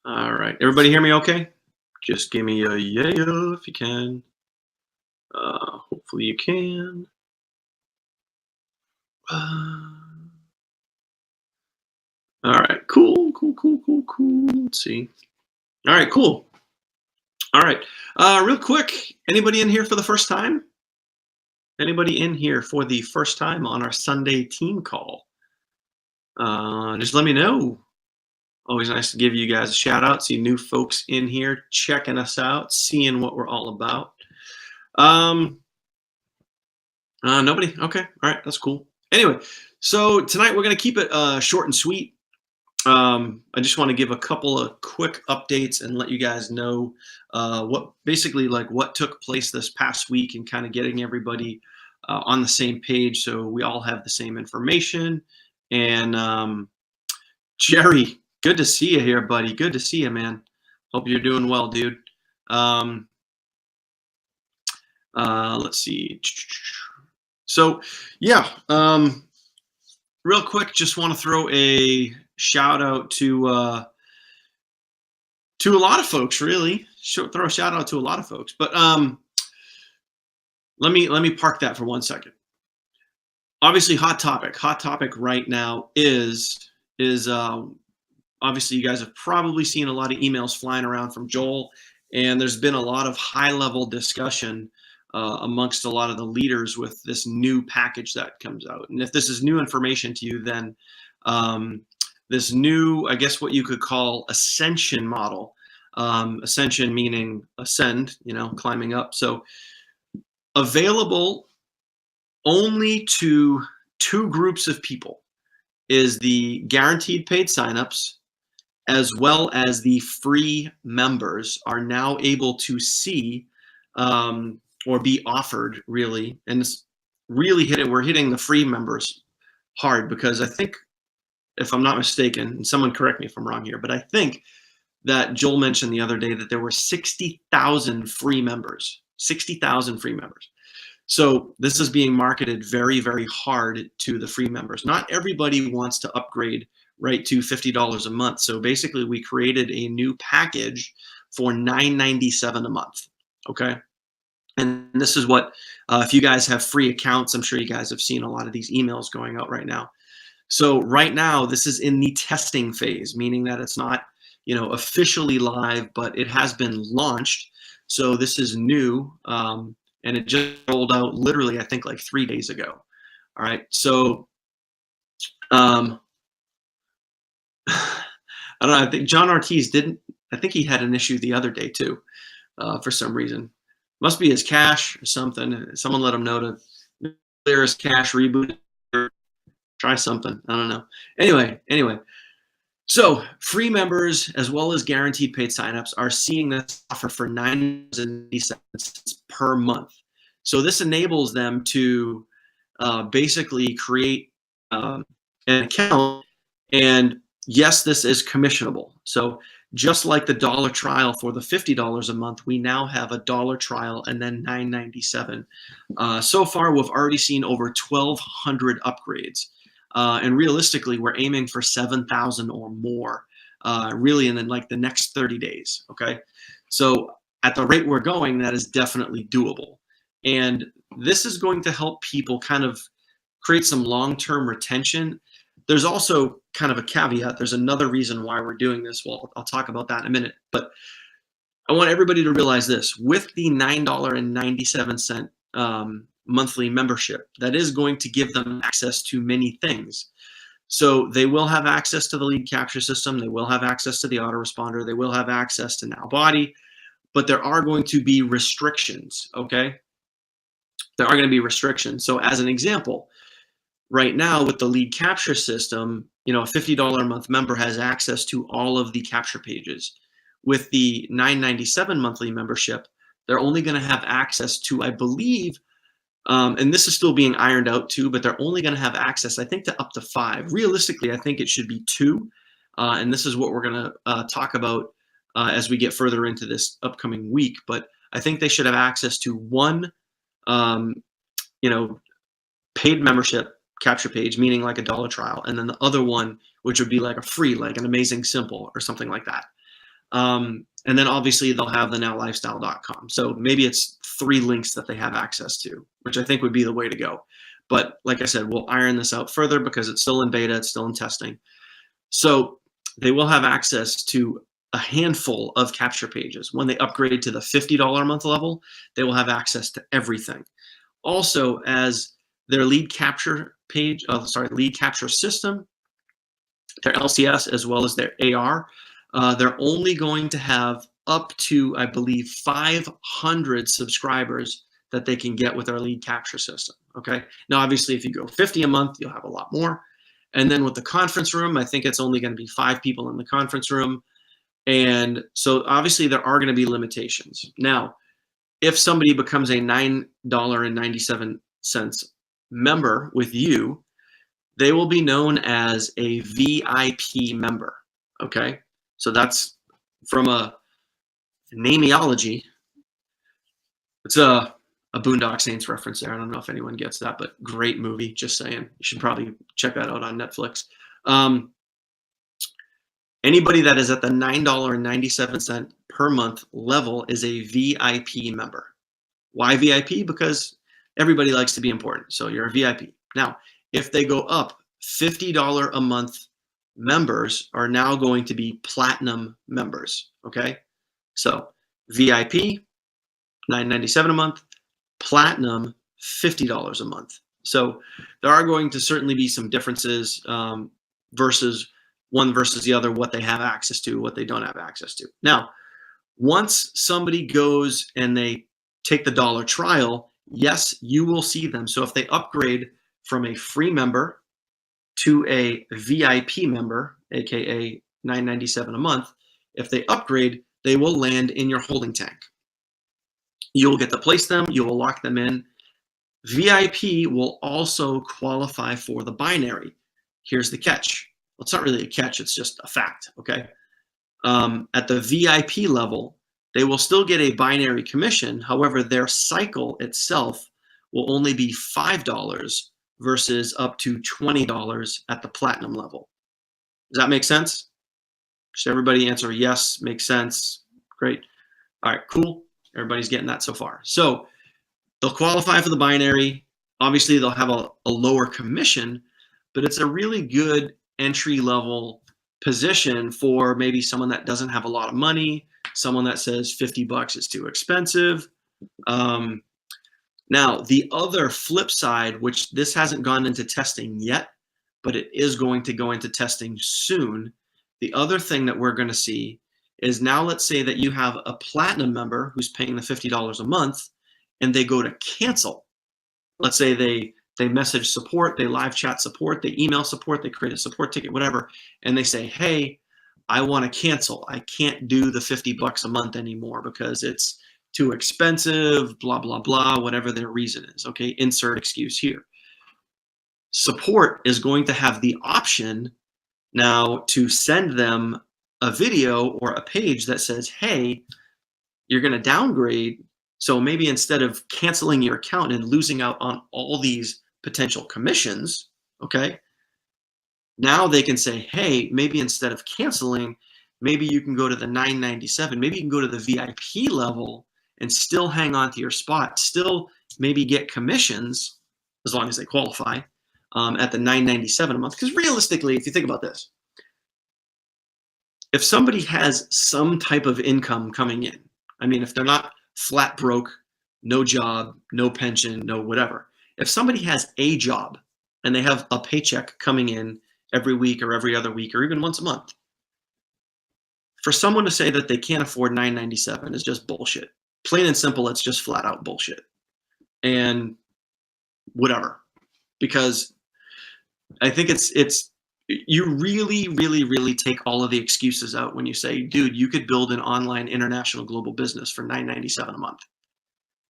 All right. Everybody hear me okay? Just give me a yeah if you can. Hopefully you can. Uh, all right. Cool, cool, cool, cool, cool. Let's see. All right, cool. All right. Real quick, anybody in here for the first time? Anybody in here for the first time on our Sunday team call? Just let me know. Always nice to give you guys a shout out. See new folks in here checking us out, seeing what we're all about. Um, Nobody? Okay. All right. That's cool. Anyway, so tonight we're going to keep it short and sweet. I just want to give a couple of quick updates and let you guys know what basically like what took place this past week and kind of getting everybody on the same page so we all have the same information. And Jerry, good to see you here, buddy. Good to see you, man. Hope you're doing well, dude. Um, let's see. So, yeah, real quick, just want to throw a shout out to a lot of folks. Really, throw a shout out to a lot of folks. But let me park that for 1 second. Obviously, hot topic. Hot topic right now is obviously you guys have probably seen a lot of emails flying around from Joel, and there's been a lot of high level discussion amongst a lot of the leaders with this new package that comes out. And if this is new information to you, then this new, I guess what you could call ascension model, ascension meaning ascend, climbing up. So available only to two groups of people is the guaranteed paid signups, as well as the free members are now able to see or be offered, really. And it's really we're hitting the free members hard because I think, if I'm not mistaken, and someone correct me if I'm wrong here, but I think that Joel mentioned the other day that there were 60,000 free members. 60,000 free members. So this is being marketed very, very hard to the free members. Not everybody wants to upgrade right to $50 a month. So basically we created a new package for $9.97 a month. Okay. And this is what, if you guys have free accounts, I'm sure you guys have seen a lot of these emails going out right now. So right now, this is in the testing phase, meaning that it's not, officially live, but it has been launched. So this is new, and it just rolled out literally, I think, like 3 days ago. All right. So, I don't know. I think John Ortiz didn't. I think he had an issue the other day too, for some reason. Must be his cache or something. Someone let him know to clear his cache, reboot, try something. I don't know. Anyway. So free members as well as guaranteed paid signups are seeing this offer for $9.97 per month. So this enables them to basically create an account. And yes, this is commissionable. So just like the dollar trial for the $50 a month, we now have a dollar trial and then $9.97. So far, we've already seen over 1,200 upgrades. And realistically, we're aiming for 7,000 or more, really in the next 30 days. Okay. So at the rate we're going, that is definitely doable. And this is going to help people kind of create some long-term retention. There's also kind of a caveat. There's another reason why we're doing this. Well, I'll talk about that in a minute. But I want everybody to realize this. With the $9.97 monthly membership, that is going to give them access to many things. So they will have access to the lead capture system. They will have access to the autoresponder. They will have access to Now Body. But there are going to be restrictions, okay? There are going to be restrictions. So as an example, right now with the lead capture system, a $50 a month member has access to all of the capture pages. With the $9.97 monthly membership, they're only going to have access to, I believe, and this is still being ironed out too, but they're only going to have access, I think, to up to 5. Realistically, I think it should be 2. And this is what we're going to talk about as we get further into this upcoming week. But I think they should have access to 1, paid membership capture page, meaning like a dollar trial. And then the other one, which would be like a free, like an Amazing Simple or something like that. And then obviously they'll have the nowlifestyle.com. So maybe it's 3 links that they have access to, which I think would be the way to go. But like I said, we'll iron this out further because it's still in beta, it's still in testing. So they will have access to a handful of capture pages. When they upgrade to the $50 a month level, they will have access to everything. Also, as their lead capture lead capture system, their LCS as well as their AR, they're only going to have up to, I believe, 500 subscribers that they can get with our lead capture system. Okay. Now, obviously, if you go 50 a month, you'll have a lot more. And then with the conference room, I think it's only going to be 5 people in the conference room. And so obviously there are going to be limitations. Now, if somebody becomes a $9.97 member with you, they will be known as a VIP member. Okay. So that's from a nameology. It's a Boondock Saints reference there. I don't know if anyone gets that, but great movie. Just saying. You should probably check that out on Netflix. Anybody that is at the $9.97 per month level is a VIP member. Why VIP? Because everybody likes to be important. So you're a VIP. Now, if they go up, $50 a month members are now going to be platinum members. Okay. So VIP, $9.97 a month, platinum, $50 a month. So there are going to certainly be some differences versus one versus the other, what they have access to, what they don't have access to. Now, once somebody goes and they take the dollar trial, yes, you will see them. So if they upgrade from a free member to a VIP member, aka $9.97 a month, if they upgrade, they will land in your holding tank. You'll get to place them, you will lock them in. VIP will also qualify for the binary. Here's the catch. Well, it's not really a catch, it's just a fact, okay? At the VIP level, they will still get a binary commission. However, their cycle itself will only be $5 versus up to $20 at the platinum level. Does that make sense? Should everybody answer yes, makes sense? Great. All right, cool. Everybody's getting that so far. So they'll qualify for the binary. Obviously, they'll have a lower commission, but it's a really good entry-level position for maybe someone that doesn't have a lot of money, someone that says $50 is too expensive. Now, the other flip side, which this hasn't gone into testing yet, but it is going to go into testing soon. The other thing that we're going to see is now let's say that you have a platinum member who's paying the $50 a month and they go to cancel. Let's say they message support, they live chat support, they email support, they create a support ticket, whatever, and they say, hey, I want to cancel. I can't do the $50 a month anymore because it's too expensive, blah, blah, blah, whatever their reason is. Okay, insert excuse here. Support is going to have the option now to send them a video or a page that says, hey, you're going to downgrade. So maybe instead of canceling your account and losing out on all these potential commissions, okay, now they can say, hey, maybe instead of canceling, maybe you can go to the $9.97, maybe you can go to the VIP level and still hang on to your spot, still maybe get commissions as long as they qualify at the $9.97 a month. Because realistically, if you think about this, if somebody has some type of income coming in, I mean, if they're not flat broke, no job, no pension, no whatever, if somebody has a job and they have a paycheck coming in every week or every other week or even once a month, for someone to say that they can't afford $9.97 is just bullshit. Plain and simple, it's just flat out bullshit. And whatever, because I think it's you really, really, really take all of the excuses out when you say, dude, you could build an online international global business for $9.97 a month.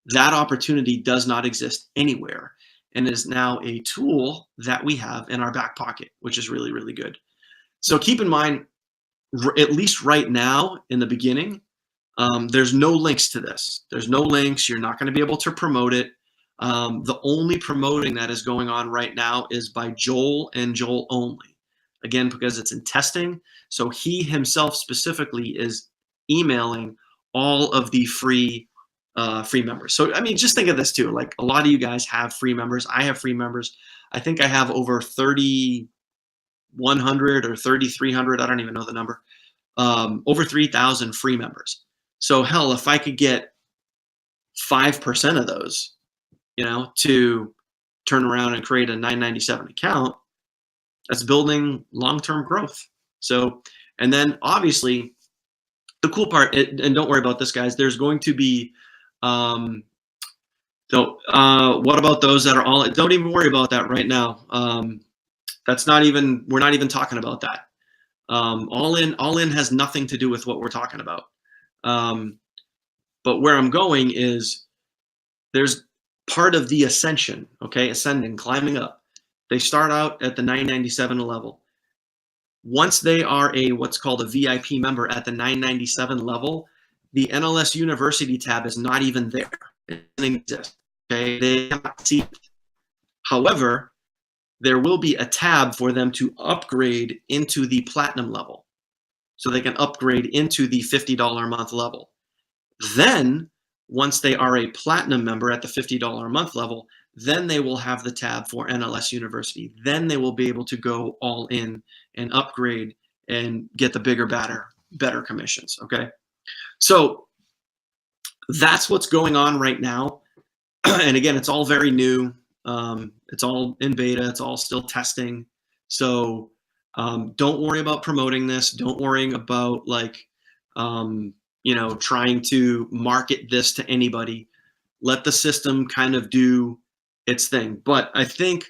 That opportunity does not exist anywhere and is now a tool that we have in our back pocket, which is really, really good. So keep in mind, at least right now in the beginning, there's no links to this. There's no links. You're not going to be able to promote it. The only promoting that is going on right now is by Joel and Joel only. Again, because it's in testing. So he himself specifically is emailing all of the free members. So I mean, just think of this too. Like a lot of you guys have free members. I have free members. I think I have over 3,100 or 3,300. I don't even know the number. Over 3,000 free members. So hell, if I could get 5% of those, to turn around and create a 997 account, that's building long-term growth. So, and then obviously the cool part, and don't worry about this, guys, there's going to be, what about those that are all, don't even worry about that right now. We're not even talking about that. All in has nothing to do with what we're talking about. But where I'm going is there's part of the ascension, okay? Ascending, climbing up. They start out at the 997 level. Once they are what's called a VIP member at the 997 level, the NLS University tab is not even there. It doesn't exist, okay? They cannot see it. However, there will be a tab for them to upgrade into the platinum level. So they can upgrade into the $50 a month level. Then, once they are a platinum member at the $50 a month level, then they will have the tab for NLS University. Then they will be able to go all in and upgrade and get the bigger, better commissions, okay? So that's what's going on right now. And again, it's all very new. It's all in beta. It's all still testing. So don't worry about promoting this. Don't worry about trying to market this to anybody. Let the system kind of do its thing. But I think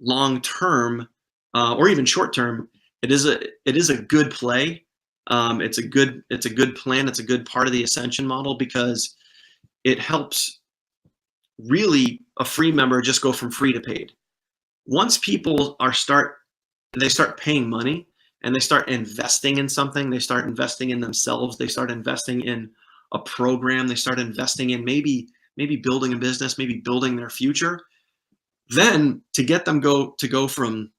long term, or even short term, it is a good play. It's a good plan. It's a good part of the Ascension model because it helps really a free member just go from free to paid. Once people start paying money and they start investing in something, they start investing in themselves, they start investing in a program, they start investing in maybe building a business, maybe building their future, then to get them to go from,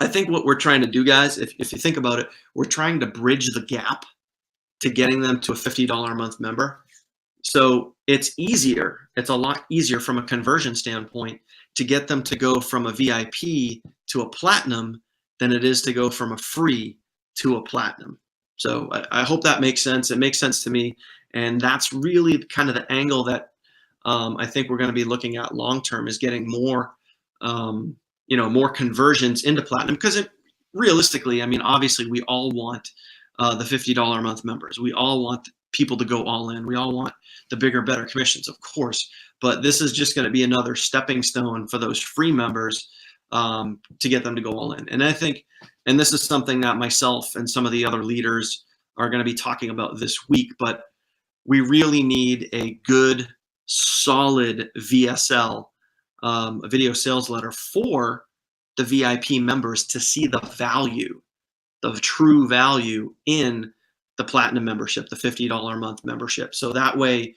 I think what we're trying to do, guys, if you think about it, we're trying to bridge the gap to getting them to a $50 a month member. So it's a lot easier from a conversion standpoint to get them to go from a VIP to a platinum than it is to go from a free to a platinum. So I hope that makes sense. It makes sense to me. And that's really kind of the angle that I think we're going to be looking at long term, is getting more, more conversions into platinum. Because realistically, I mean, obviously we all want the $50 a month members. We all want people to go all in. We all want the bigger, better commissions, of course. But this is just going to be another stepping stone for those free members to get them to go all in. And I think, and this is something that myself and some of the other leaders are going to be talking about this week, but we really need a good, solid VSL, a video sales letter for the VIP members to see the value, the true value in the platinum membership, the $50 a month membership. So that way,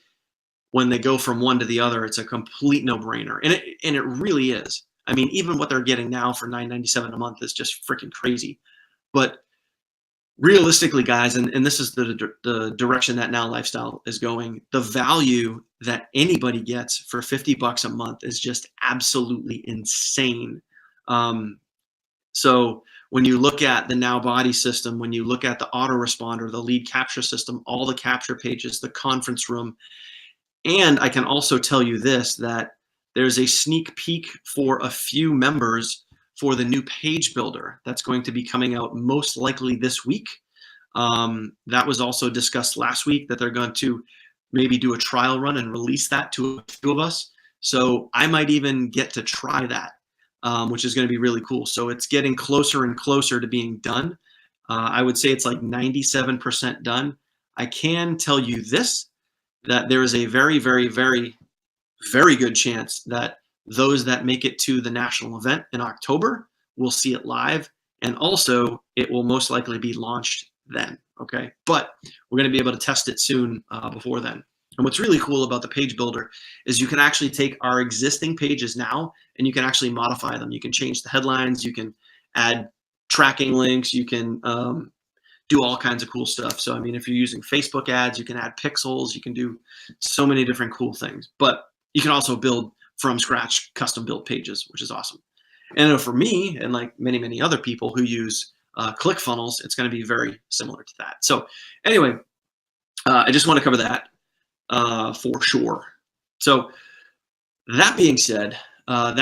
when they go from one to the other, it's a complete no-brainer. And it really is. I mean, even what they're getting now for $997 a month is just freaking crazy. But realistically, guys, and this is the direction that Now Lifestyle is going, the value that anybody gets for $50 a month is just absolutely insane. So when you look at the Now Body system, when you look at the autoresponder, the lead capture system, all the capture pages, the conference room, and I can also tell you this, that there's a sneak peek for a few members for the new page builder that's going to be coming out most likely this week. That was also discussed last week, that they're going to maybe do a trial run and release that to a few of us. So I might even get to try that, which is going to be really cool. So it's getting closer and closer to being done. I would say it's like 97% done. I can tell you this, that there is a very, very, very, very good chance that those that make it to the national event in October will see it live, and also it will most likely be launched then, okay? But we're going to be able to test it soon before then. And what's really cool about the page builder is you can actually take our existing pages now and you can actually modify them. You can change the headlines, you can add tracking links, you can do all kinds of cool stuff. So, I mean, if you're using Facebook ads, you can add pixels, you can do so many different cool things, but you can also build from scratch custom built pages, which is awesome. And for me, and like many, many other people who use ClickFunnels, it's going to be very similar to that. So anyway, I just want to cover that for sure. So that being said, I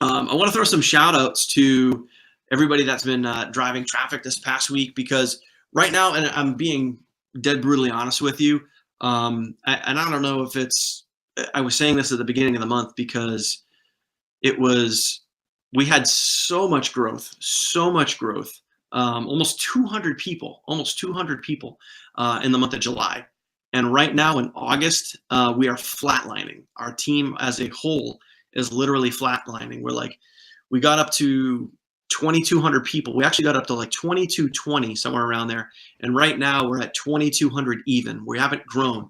want to throw some shout outs to everybody that's been driving traffic this past week, because right now, and I'm being dead brutally honest with you, and I don't know if I was saying this at the beginning of the month because we had so much growth, almost 200 people in the month of July. And right now in August, we are flatlining. Our team as a whole is literally flatlining. We got up to 2,200 people. We actually got up to like 2,220, somewhere around there. And right now we're at 2,200 even. We haven't grown.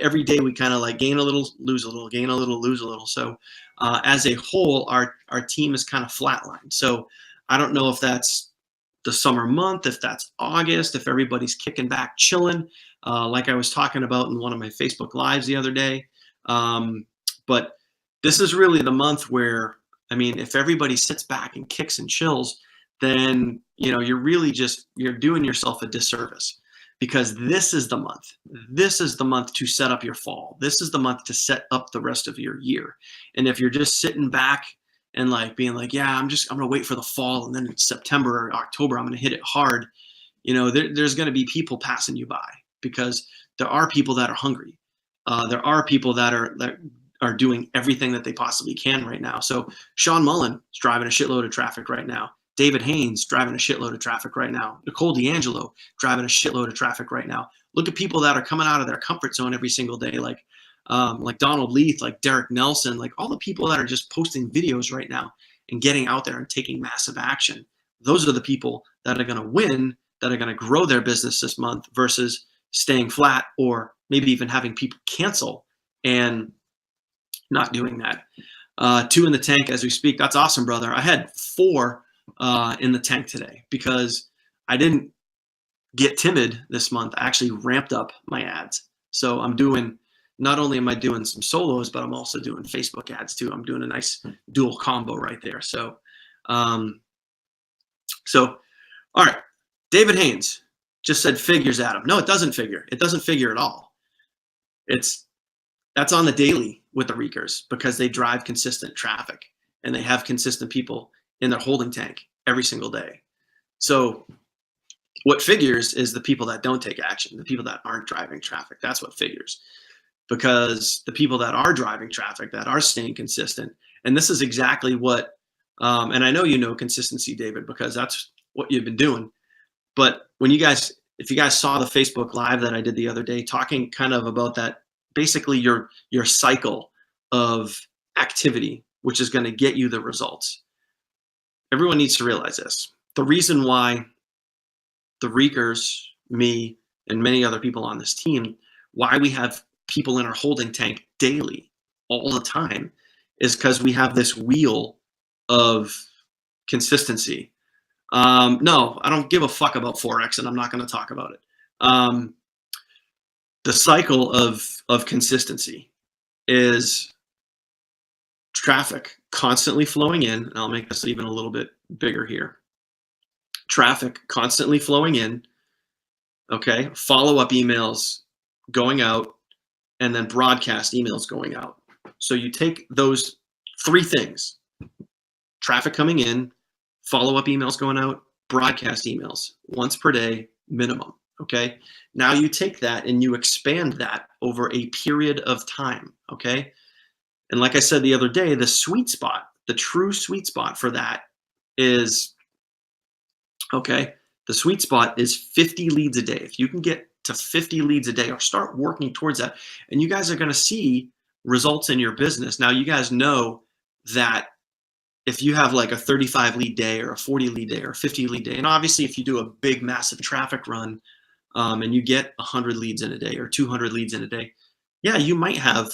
Every day we kind of like gain a little, lose a little, gain a little, lose a little. So as a whole, our team is kind of flatlined. So I don't know if that's the summer month, if that's August, if everybody's kicking back, chilling, like I was talking about in one of my Facebook Lives the other day. But this is really the month where, I mean, if everybody sits back and kicks and chills, then, you're doing yourself a disservice, because this is the month. This is the month to set up your fall. This is the month to set up the rest of your year. And if you're just sitting back and like being like, yeah, I'm going to wait for the fall, and then in September or October, I'm going to hit it hard. There's going to be people passing you by, because there are people that are hungry. There are people that are doing everything that they possibly can right now. So Sean Mullen is driving a shitload of traffic right now. David Haynes driving a shitload of traffic right now. Nicole D'Angelo driving a shitload of traffic right now. Look at people that are coming out of their comfort zone every single day, like Donald Leith, like Derek Nelson, like all the people that are just posting videos right now and getting out there and taking massive action. Those are the people that are going to win, that are going to grow their business this month, versus staying flat, or maybe even having people cancel and not doing that. 2 in the tank as we speak. That's awesome, brother. I had 4 in the tank today because I didn't get timid this month. I actually ramped up my ads. So not only am I doing some solos, but I'm also doing Facebook ads too. I'm doing a nice dual combo right there. So, all right. David Haynes just said figures, Adam. No, it doesn't figure. It doesn't figure at all. That's on the daily with the Reekers, because they drive consistent traffic and they have consistent people in their holding tank every single day. So what figures is the people that don't take action, the people that aren't driving traffic. That's what figures, because the people that are driving traffic, that are staying consistent, and this is exactly what, and I know consistency, David, because that's what you've been doing. But if you guys saw the Facebook Live that I did the other day, talking kind of about that, basically your cycle of activity, which is going to get you the results. Everyone needs to realize this. The reason why the Reekers, me, and many other people on this team, why we have people in our holding tank daily, all the time, is because we have this wheel of consistency. No, I don't give a fuck about Forex, and I'm not going to talk about it. The cycle of consistency is traffic constantly flowing in, and I'll make this even a little bit bigger here. Traffic constantly flowing in, okay? Follow-up emails going out, and then broadcast emails going out. So you take those 3 things: traffic coming in, follow-up emails going out, broadcast emails, once per day minimum. Okay. Now you take that and you expand that over a period of time. Okay. And like I said the other day, the sweet spot, the true sweet spot for that is, okay, the sweet spot is 50 leads a day. If you can get to 50 leads a day, or start working towards that, and you guys are going to see results in your business. Now, you guys know that if you have like a 35 lead day, or a 40 lead day, or a 50 lead day, and obviously if you do a big, massive traffic run, and you get 100 leads in a day, or 200 leads in a day, yeah, you might have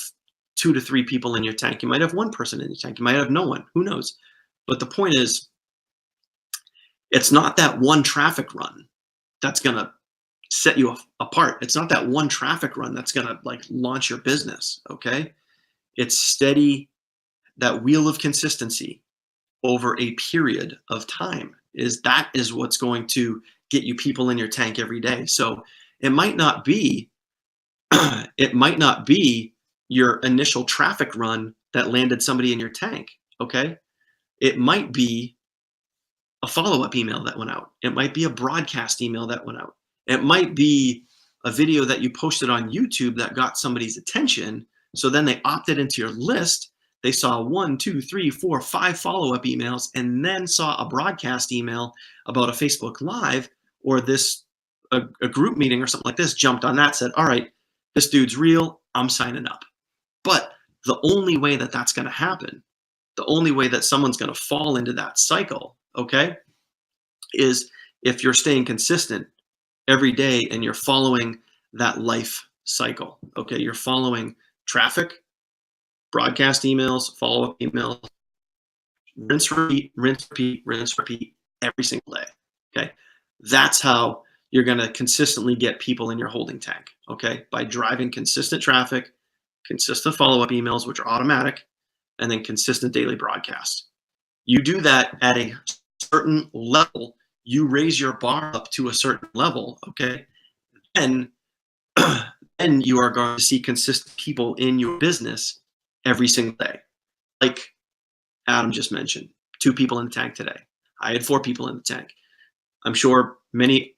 2 to 3 people in your tank. You might have 1 person in your tank. You might have no one. Who knows? But the point is, It's not that one traffic run that's going to set you apart. It's not that one traffic run that's going to like launch your business. Okay. It's steady, that wheel of consistency over a period of time is what's going to get you people in your tank every day. So it might not be it might not be your initial traffic run that landed somebody in your tank. Okay. It might be a follow-up email that went out. It might be a broadcast email that went out. It might be a video that you posted on YouTube that got somebody's attention. So then they opted into your list. They saw 1, 2, 3, 4, 5 follow-up emails, and then saw a broadcast email about a Facebook Live or a group meeting or something like this, jumped on that, said, all right, this dude's real, I'm signing up. But the only way that that's going to happen, the only way that someone's going to fall into that cycle, okay, is if you're staying consistent every day and you're following that life cycle. Okay, you're following traffic, broadcast emails, follow-up emails, rinse, repeat, rinse, repeat, rinse, repeat every single day. Okay, that's how you're going to consistently get people in your holding tank. Okay, by driving consistent traffic, consistent follow-up emails, which are automatic, and then consistent daily broadcasts. You do that at a certain level, you raise your bar up to a certain level, okay, and then you are going to see consistent people in your business every single day. Like Adam just mentioned, 2 people in the tank today. I had 4 people in the tank. I'm sure many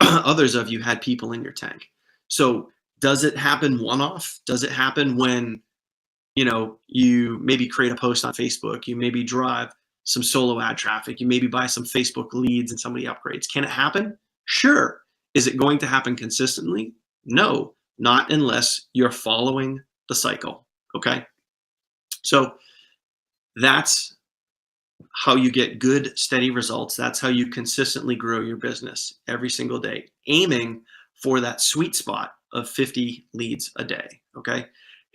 others of you had people in your tank. So does it happen one-off? Does it happen when, you maybe create a post on Facebook, you maybe drive some solo ad traffic, you maybe buy some Facebook leads and somebody upgrades? Can it happen? Sure. Is it going to happen consistently? No, not unless you're following the cycle. Okay. So that's how you get good, steady results. That's how you consistently grow your business every single day, aiming for that sweet spot of 50 leads a day. Okay.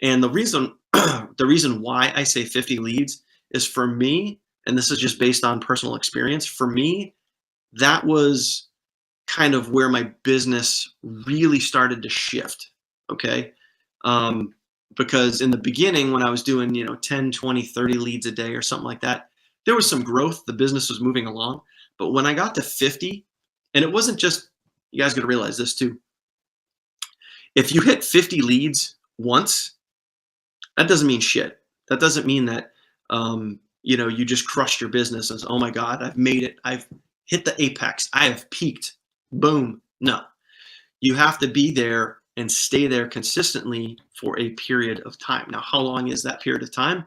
And the reason why I say 50 leads is, for me, and this is just based on personal experience, for me, that was kind of where my business really started to shift. Okay. Because in the beginning, when I was doing, 10, 20, 30 leads a day or something like that, there was some growth. The business was moving along. But when I got to 50, and it wasn't just, you guys got to realize this too. If you hit 50 leads once, that doesn't mean shit. That doesn't mean that, you just crushed your business as, oh my God, I've made it. I've hit the apex. I have peaked. Boom. No, you have to be there and stay there consistently for a period of time. Now, how long is that period of time?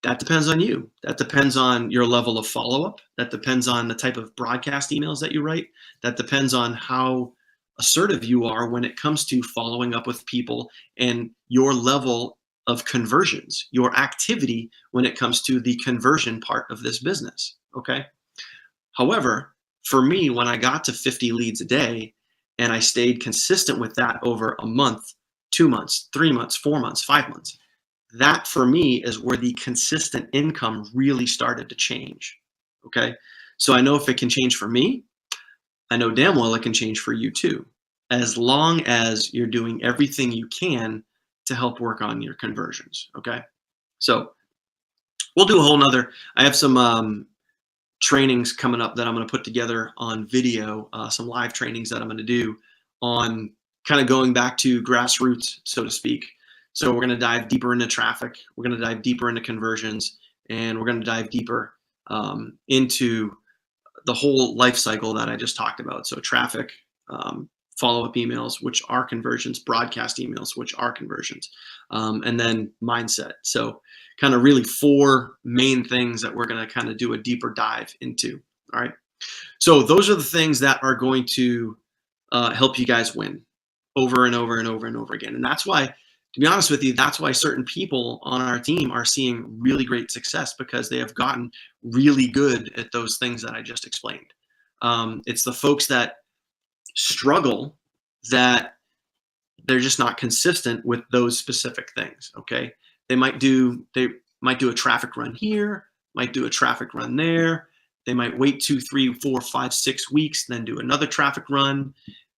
That depends on you. That depends on your level of follow-up. That depends on the type of broadcast emails that you write. That depends on how assertive you are when it comes to following up with people, and your level of conversions, your activity when it comes to the conversion part of this business. Okay. However, for me, when I got to 50 leads a day and I stayed consistent with that over a month, 2 months, 3 months, 4 months, 5 months, that for me is where the consistent income really started to change. Okay. So I know if it can change for me, I know damn well it can change for you too, as long as you're doing everything you can to help work on your conversions. Okay. So we'll do a whole nother, I have some trainings coming up that I'm going to put together on video, some live trainings that I'm going to do on kind of going back to grassroots, so to speak. So we're going to dive deeper into traffic. We're going to dive deeper into conversions, and we're going to dive deeper into the whole life cycle that I just talked about. So traffic, follow-up emails, which are conversions, broadcast emails, which are conversions, and then mindset. So kind of really 4 main things that we're going to kind of do a deeper dive into. All right. So those are the things that are going to help you guys win over and over and over and over again. And that's why, to be honest with you, that's why certain people on our team are seeing really great success, because they have gotten really good at those things that I just explained. It's the folks that struggle that they're just not consistent with those specific things. Okay. They might do a traffic run here, might do a traffic run there. They might wait 2, 3, 4, 5, 6 weeks, then do another traffic run.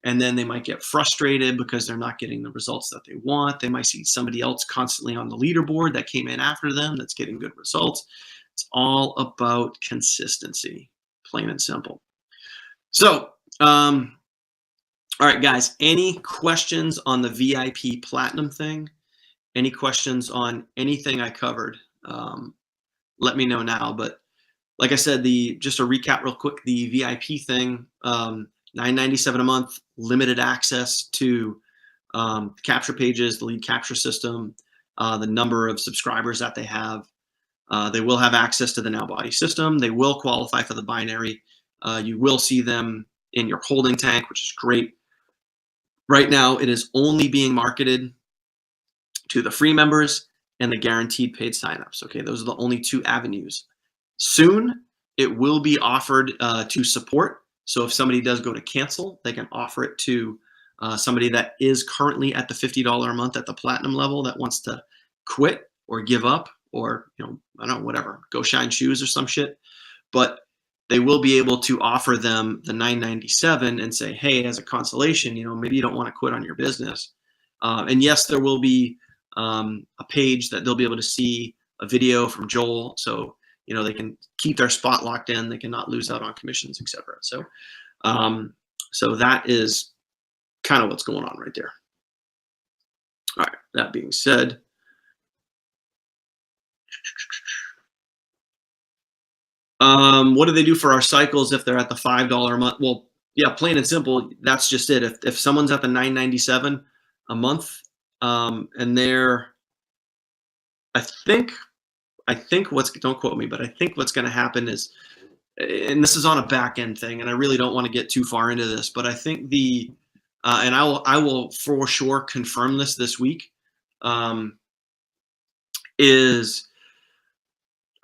And then they might get frustrated because they're not getting the results that they want. They might see somebody else constantly on the leaderboard that came in after them that's getting good results. It's all about consistency, plain and simple. So, all right, guys, any questions on the VIP Platinum thing? Any questions on anything I covered? Let me know now. But like I said, just a recap real quick, the VIP thing, $9.97 a month, limited access to capture pages, the lead capture system, the number of subscribers that they have. They will have access to the Now Body system. They will qualify for the binary. You will see them in your holding tank, which is great. Right now, it is only being marketed to the free members and the guaranteed paid signups. Okay, those are the only two avenues. Soon, it will be offered to support. So if somebody does go to cancel, they can offer it to somebody that is currently at the $50 a month at the platinum level that wants to quit or give up or, I don't know, whatever, go shine shoes or some shit. But they will be able to offer them the $9.97 and say, hey, as a consolation, maybe you don't want to quit on your business. And yes, there will be a page that they'll be able to see a video from Joel. So, they can keep their spot locked in. They cannot lose out on commissions, etc. So, so that is kind of what's going on right there. All right. That being said, what do they do for our cycles if they're at the $5 a month? Well, yeah, plain and simple. That's just it. If someone's at the $9.97 a month, and they're, I think don't quote me, but I think what's going to happen is, and this is on a back end thing, and I really don't want to get too far into this, but I think and I will for sure confirm this week, is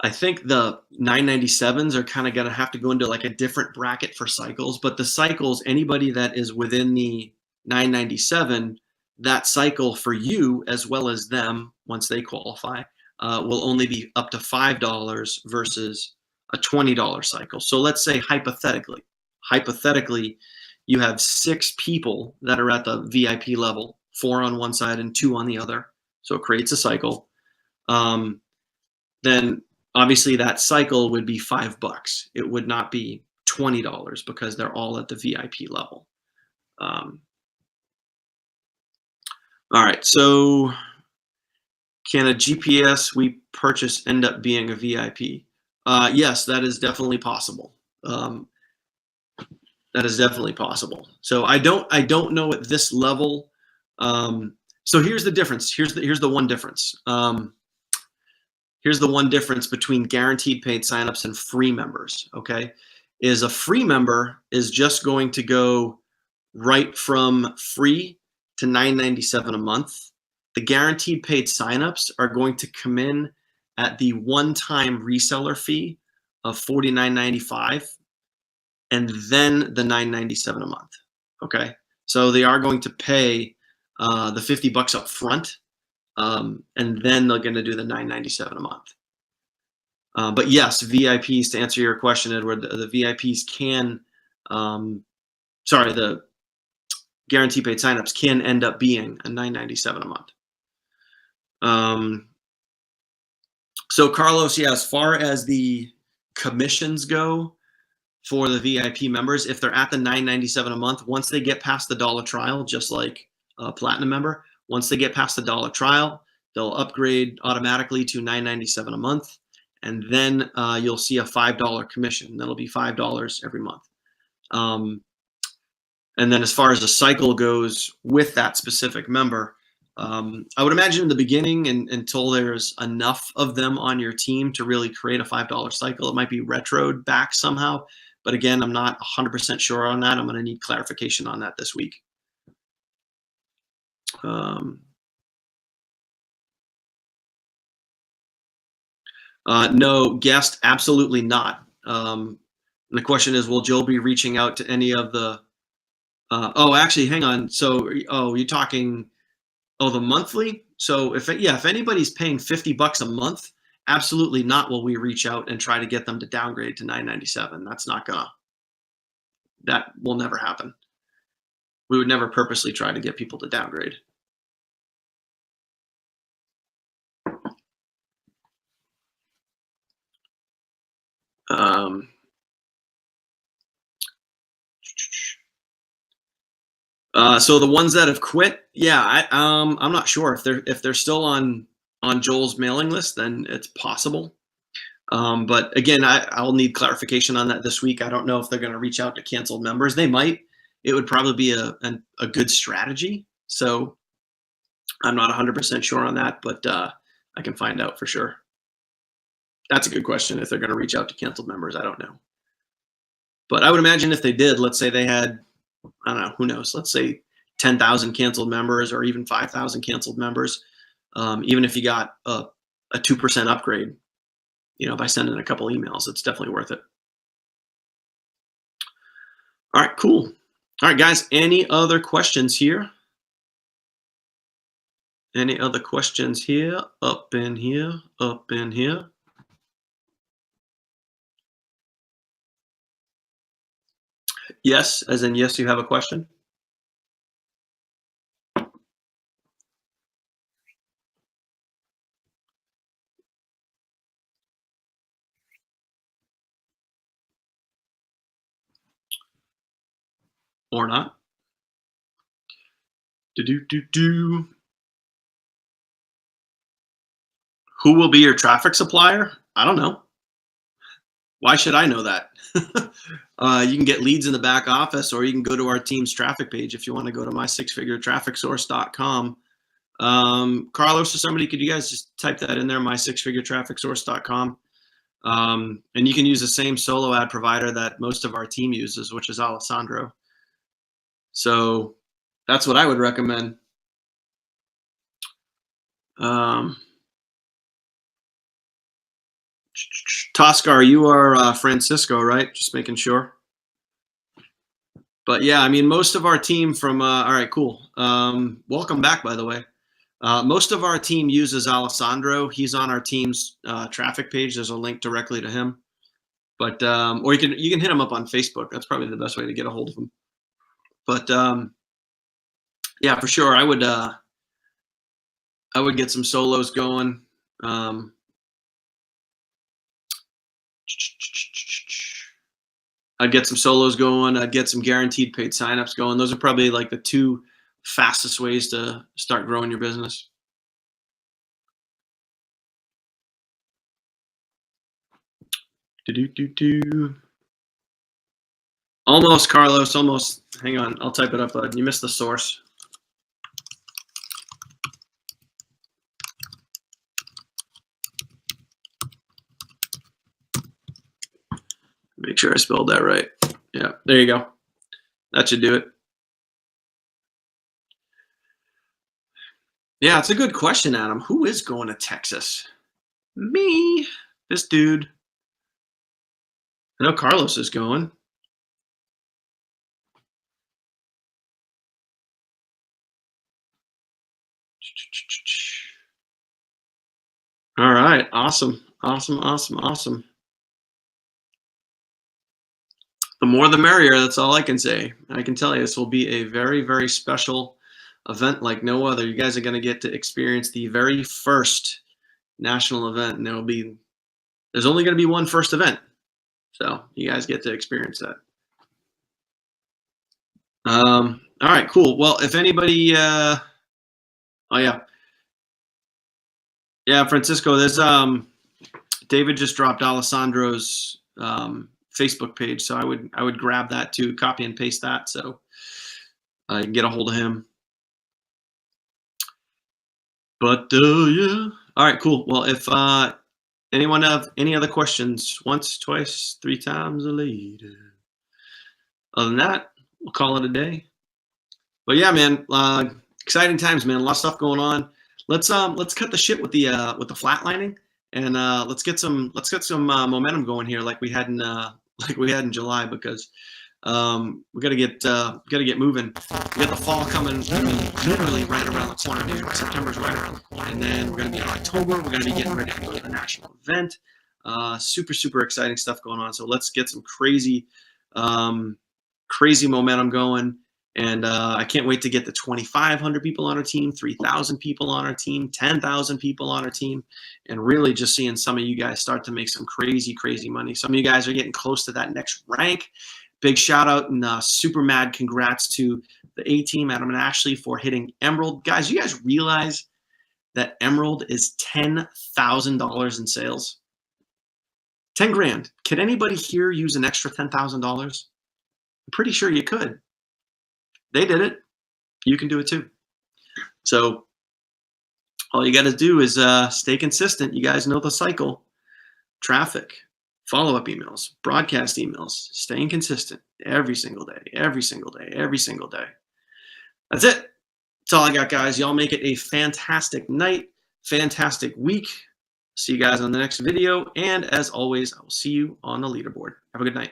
I think the 997s are kind of going to have to go into like a different bracket for cycles, but the cycles, anybody that is within the 997, that cycle for you as well as them, once they qualify, will only be up to $5 versus a $20 cycle. So let's say hypothetically, you have 6 people that are at the VIP level, 4 on one side and 2 on the other. So it creates a cycle. Then obviously that cycle would be $5. It would not be $20 because they're all at the VIP level. All right, so can a GPS we purchase end up being a VIP? Yes, that is definitely possible. That is definitely possible. So I don't know at this level. So here's the difference. Here's the one difference. Here's the one difference between guaranteed paid signups and free members. Okay, is a free member is just going to go right from free to $9.97 a month. The guaranteed paid signups are going to come in at the one-time reseller fee of $49.95 and then the $9.97 a month. Okay, so they are going to pay the $50 up front, and then they're going to do the $9.97 a month. But yes, VIPs, to answer your question, Edward, the VIPs can, the guaranteed paid signups can end up being a $9.97 a month. So Carlos, yeah, as far as the commissions go for the VIP members, if they're at the $9.97 a month, once they get past the $1 trial, just like a platinum member, once they get past the $1 trial, they'll upgrade automatically to $9.97 a month, and then you'll see a $5 commission. That'll be $5 every month. And then as far as the cycle goes with that specific member, I would imagine in the beginning, until there's enough of them on your team to really create a $5 cycle, it might be retroed back somehow. But again, I'm not 100% sure on that. I'm going to need clarification on that this week. No, guest, absolutely not. And the question is, will Joe be reaching out to any of the actually, hang on. So, you're talking, the monthly? So if anybody's paying $50 a month absolutely not will we reach out and try to get them to downgrade to 997. That will never happen. We would never purposely try to get people to downgrade. Um, so the ones that have quit, yeah, I'm not sure if they're still on Joel's mailing list, then it's possible. But again, I'll need clarification on that this week. I don't know if they're going to reach out to canceled members. They might. It would probably be a good strategy. So I'm not 100% sure on that, but I can find out for sure. That's a good question. If they're going to reach out to canceled members, I don't know. But I would imagine if they did, let's say they had, I don't know, who knows, let's say 10,000 canceled members or even 5,000 canceled members, even if you got a 2% upgrade, by sending a couple emails, it's definitely worth it. All right, cool. All right, guys, any other questions here? Any other questions here? Up in here, up in here. Yes, as in yes, you have a question? Or not? Do. Who will be your traffic supplier? I don't know. Why should I know that? You can get leads in the back office, or you can go to our team's traffic page if you want to go to mysixfiguretrafficsource.com. Carlos or somebody, could you guys just type that in there, mysixfiguretrafficsource.com? And you can use the same solo ad provider that most of our team uses, which is Alessandro. So that's what I would recommend. Toscar, you are Francisco, right? Just making sure. But yeah, I mean, most of our team from, all right, cool. Welcome back, by the way. Most of our team uses Alessandro. He's on our team's traffic page. There's a link directly to him. But, or you can hit him up on Facebook. That's probably the best way to get a hold of him. But yeah, for sure, I would get some solos going. I'd get some solos going. I'd get some guaranteed paid signups going. Those are probably like the two fastest ways to start growing your business. Almost, Carlos, almost. Hang on, I'll type it up, bud. You missed the source. Make sure I spelled that right. Yeah, there you go. That should do it. Yeah, it's a good question, Adam. Who is going to Texas? Me. This dude. I know Carlos is going. All right. Awesome. Awesome. Awesome. Awesome. The more the merrier. That's all I can say. I can tell you this will be a very, very special event like no other. You guys are going to get to experience the very first national event, and there's only going to be one first event. So you guys get to experience that. All right, cool. Well, if anybody, oh yeah. Yeah, Francisco, there's, David just dropped Alessandro's, Facebook page. So I would grab that too, copy and paste that. So I can get a hold of him. But yeah. All right, cool. Well, if anyone have any other questions, once, twice, 3 times later. Other than that, we'll call it a day. But yeah, man, exciting times, man. A lot of stuff going on. Let's cut the shit with the flatlining, and let's get some momentum going here, like we had in July, because We got to get moving. We got the fall coming. I mean, literally right around the corner, dude. September's right, and then we're gonna be in October. We're gonna be getting ready to go to the national event. Super exciting stuff going on. So let's get some crazy momentum going. And I can't wait to get the 2,500 people on our team, 3,000 people on our team, 10,000 people on our team, and really just seeing some of you guys start to make some crazy money. Some of you guys are getting close to that next rank. Big shout out and super mad congrats to the A team, Adam and Ashley, for hitting Emerald. Guys, you guys realize that Emerald is $10,000 in sales? 10 grand. Could anybody here use an extra $10,000? I'm pretty sure you could. They did it. You can do it too. So all you got to do is stay consistent. You guys know the cycle. Traffic, follow-up emails, broadcast emails, staying consistent every single day. That's it. That's all I got, guys. Y'all make it a fantastic night, fantastic week. See you guys on the next video. And as always, I will see you on the leaderboard. Have a good night.